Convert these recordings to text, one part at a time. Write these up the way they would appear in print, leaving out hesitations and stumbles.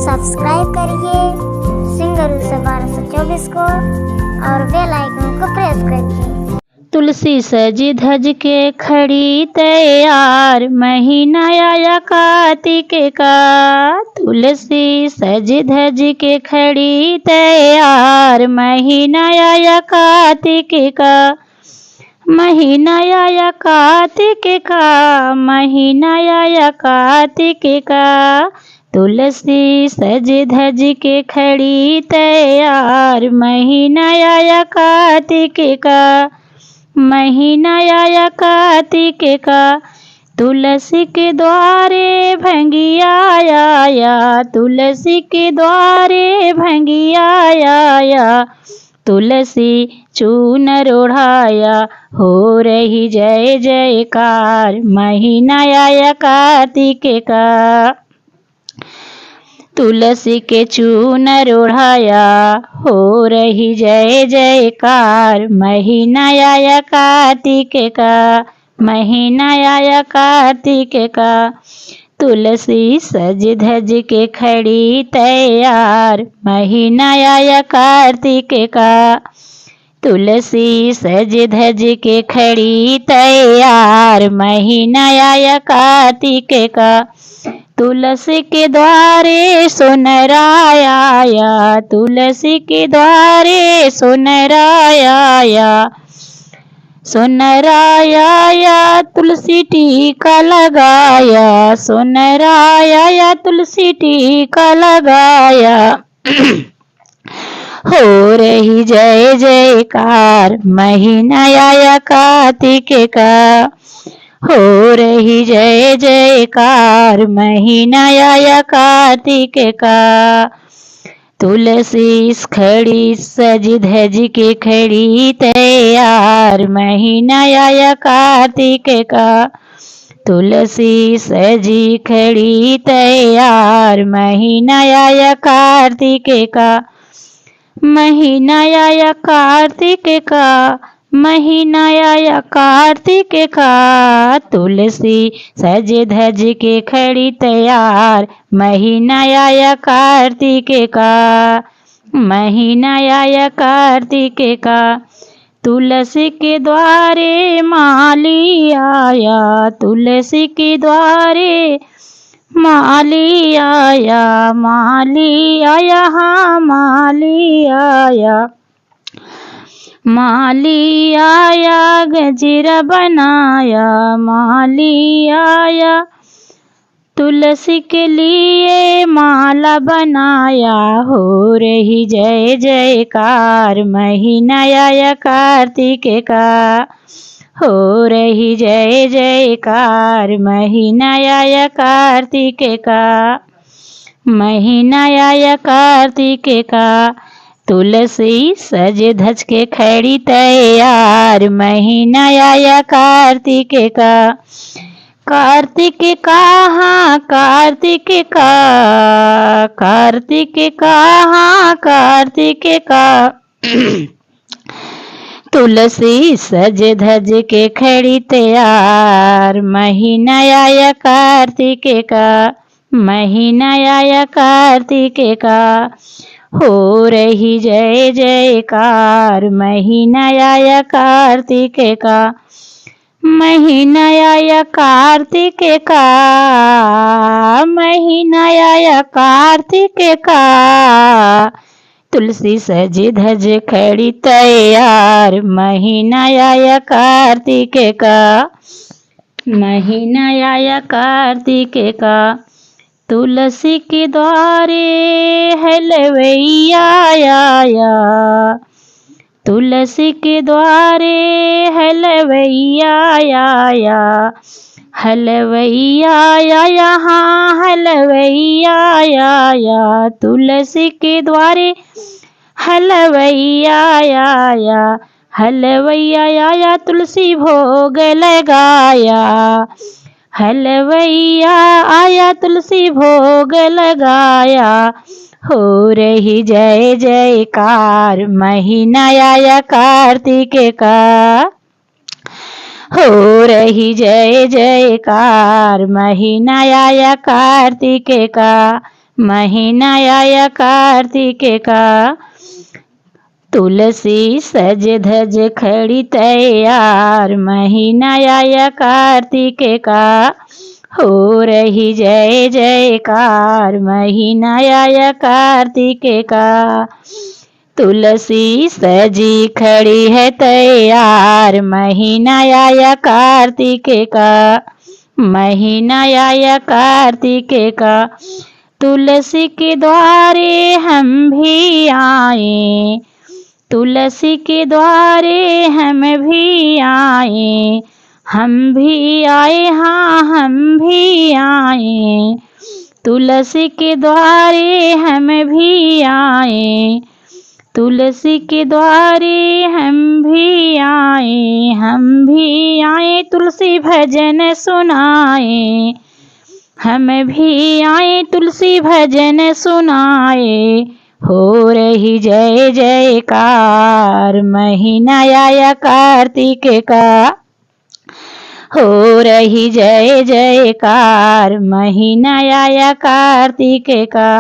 Subscribe करिए singer 1224 को और बेल आइकन को प्रेस करिए। तुलसी सजी धज के खड़ी तैयार, महीना आया कार्तिक का। तुलसी सज धज के खड़ी तैयार, महीना आया कार्तिक का। महीना आया कार्तिक का, महीना आया कार्तिक का। तुलसी सज धज के खड़ी तैयार, महीना आया कार्तिक का। महीना आया कार्तिक का। तुलसी के द्वारे भंगिया आया, तुलसी के द्वारे भंगिया आया। तुलसी चूनर ओढ़ाया, हो रही जय जयकार, महीना आया कार्तिक का। तुलसी के चूनर ओढ़ाया, हो रही जय जयकार, महीना आया कार्तिक का। महीना आया कार्तिक का। तुलसी सज धज के खड़ी तैयार, महीना आया कार्तिक का। तुलसी सज धज के खड़ी तैयार, महीना आया कार्तिक का। तुलसी के द्वारे सुनराया आया, तुलसी के द्वारे सुनराया आया। सुनराया आया, तुलसी टीका लगाया, सुनराया आया, तुलसी टीका लगाया। हो रही जय जयकार, महीना आया कार्तिक का। हो रही जय जयकार, महीना आया कार्तिक का। तुलसी खड़ी सज धज के खड़ी तैयार, महीना आया कार्तिक का। तुलसी सजी खड़ी तैयार, महीना आया कार्तिक का। महीना आया कार्तिक का, महीना आया कार्तिक का। तुलसी सज धज के खड़ी तैयार, महीना आया कार्तिक का। महीना आया कार्तिक का। तुलसी के द्वारे माली आया, तुलसी के द्वारे माली आया, माली आया, हाँ माली आया। माली आया, गजरा बनाया, माली आया। तुलसी के लिए माला बनाया, हो रही जय जयकार, महीना आया कार्तिक का। हो रही जय जयकार, महीना आया कार्तिक का। महीना आया कार्तिक का। तुलसी सज धज के खड़ी तैयार, महीना आया कार्तिक का। कार्तिक का, हाँ कार्तिक का, कार्तिक का, हाँ कार्तिक का। तुलसी सज धज के खड़ी तैयार, महीना आया कार्तिक का। महीना आया कार्तिक का। हो रही जय जयकार, महीना आया कार्तिक का। महीना आया कार्तिक का, महीना आया कार्तिक का। तुलसी सज धज खड़ी तैयार, महीना आया कार्तिक का। महीना आया कार्तिक का। तुलसी के द्वारे हलवैया आया, तुलसी के द्वारे हलवैया आया। हलवैया आया, हाँ हलवैया आया। तुलसी के द्वारे हलवैया आया। हलवैया आया, तुलसी भोग लगाया। हलवैया आया, तुलसी भोग लगाया। हो रही जय जयकार, महीना आया कार्तिक का। हो रही जय जयकार, महीना आया कार्तिक का। महीना आया कार्तिक का। तुलसी सज धज खड़ी तैयार, महीना आया कार्तिक का। हो रही जय जयकार, महीना आया कार्तिक का। तुलसी सजी खड़ी है तैयार, महीना आया कार्तिक का। महीना आया कार्तिक का। तुलसी के द्वारे हम भी आए, तुलसी के द्वारे हम भी आए, हम भी आए, हाँ हम भी आए। तुलसी के द्वारे हम भी आए, तुलसी के द्वारे हम भी आए, हम भी आए। तुलसी भजन सुनाए, हम भी आए, तुलसी भजन सुनाए। हो रही जय जयकार, महीना आया कार्तिक का। हो रही जय जयकार, महीना आया कार्तिक का।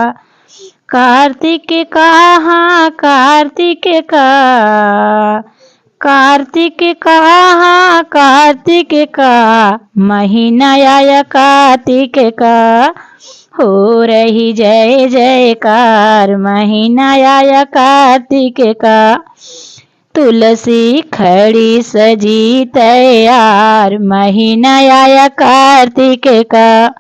कार्तिक का, हाँ कार्तिक का, कार्तिक का, हाँ कार्तिक का। महीना आया कार्तिक का। हो रही जय जयकार, महीना आया कार्तिक का। तुलसी खड़ी सजी तैयार, महीना आया कार्तिक का।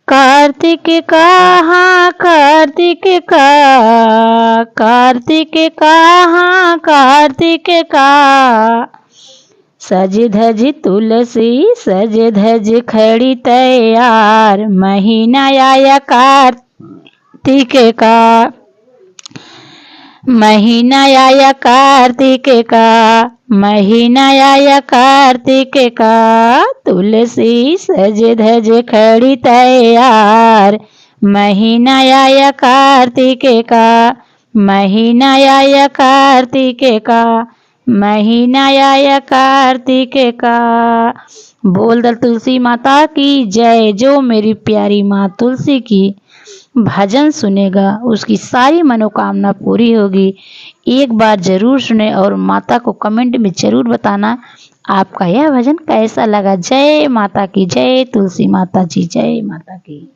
कार्तिक का, हाँ कार्तिक का, कार्तिक का, हाँ कार्तिक का। सज धज तुलसी सज धज खड़ी तैयार, महीना आया कार्तिक का। महीना आया कार्तिक का, महीना आया कार्तिक का। तुलसी सज धज खड़ी तैयार, महीना आया कार्तिक का। महीना आया कार्तिक का, महीना आया कार्तिक का। बोल दल तुलसी माता की जय। जो मेरी प्यारी माँ तुलसी की भजन सुनेगा उसकी सारी मनोकामना पूरी होगी। एक बार जरूर सुने और माता को कमेंट में जरूर बताना आपका यह भजन कैसा लगा। जय माता की जय, तुलसी माता जी जय माता की।